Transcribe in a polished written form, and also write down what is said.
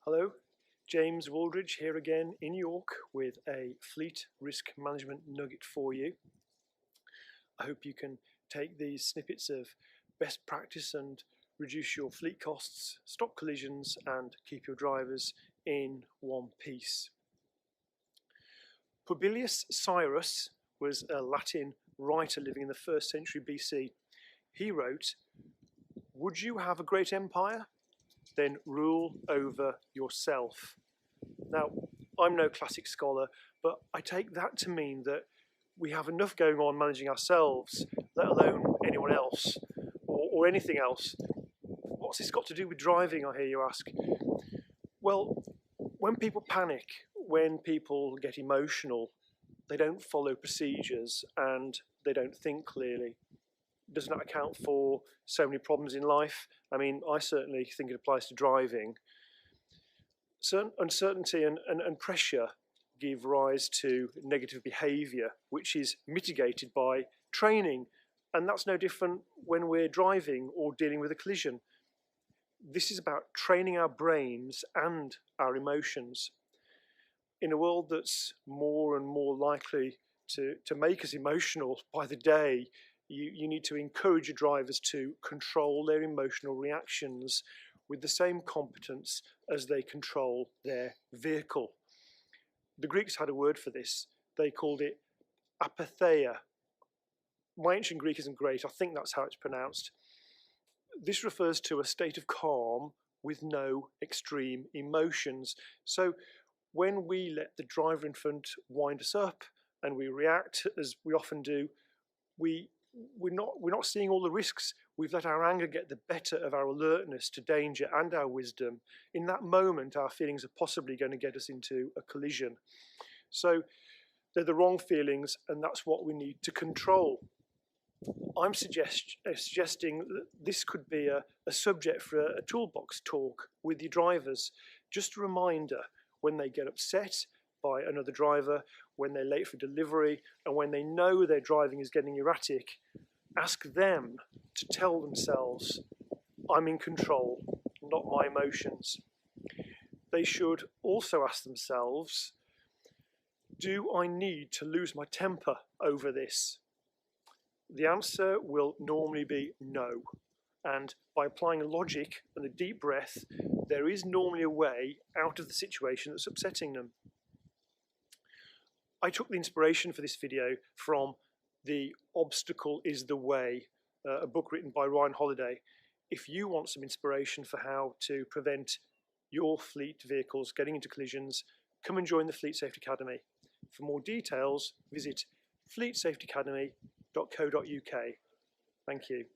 Hello, James Waldridge here again in York with a fleet risk management nugget for you. I hope you can take these snippets of best practice and reduce your fleet costs, stop collisions and keep your drivers in one piece. Publius Cyrus was a Latin writer living in the 1st century BC. He wrote, "Would you have a great empire? Then rule over yourself." Now, I'm no classic scholar, but I take that to mean that we have enough going on managing ourselves, let alone anyone else or anything else. What's this got to do with driving, I hear you ask? Well, when people panic, when people get emotional, they don't follow procedures and they don't think clearly. Doesn't that account for so many problems in life? I mean, I certainly think it applies to driving. Certain uncertainty and pressure give rise to negative behaviour, which is mitigated by training. And that's no different when we're driving or dealing with a collision. This is about training our brains and our emotions. In a world that's more and more likely to make us emotional by the day, you need to encourage your drivers to control their emotional reactions with the same competence as they control their vehicle. The Greeks had a word for this. They called it apatheia. My ancient Greek isn't great. I think that's how it's pronounced. This refers to a state of calm with no extreme emotions. So when we let the driver in front wind us up and we react, as we often do, we're not seeing all the risks. We've let our anger get the better of our alertness to danger and our wisdom. In that moment, our feelings are possibly going to get us into a collision. So they're the wrong feelings, and that's what we need to control. I'm suggesting that this could be a subject for a toolbox talk with your drivers. Just a reminder, when they get upset by another driver, when they're late for delivery, and when they know their driving is getting erratic, ask them to tell themselves, "I'm in control, not my emotions." They should also ask themselves, "Do I need to lose my temper over this?" The answer will normally be no. And by applying logic and a deep breath, there is normally a way out of the situation that's upsetting them. I took the inspiration for this video from The Obstacle is the Way, a book written by Ryan Holiday. If you want some inspiration for how to prevent your fleet vehicles getting into collisions, come and join the Fleet Safety Academy. For more details, visit fleetsafetyacademy.co.uk. Thank you.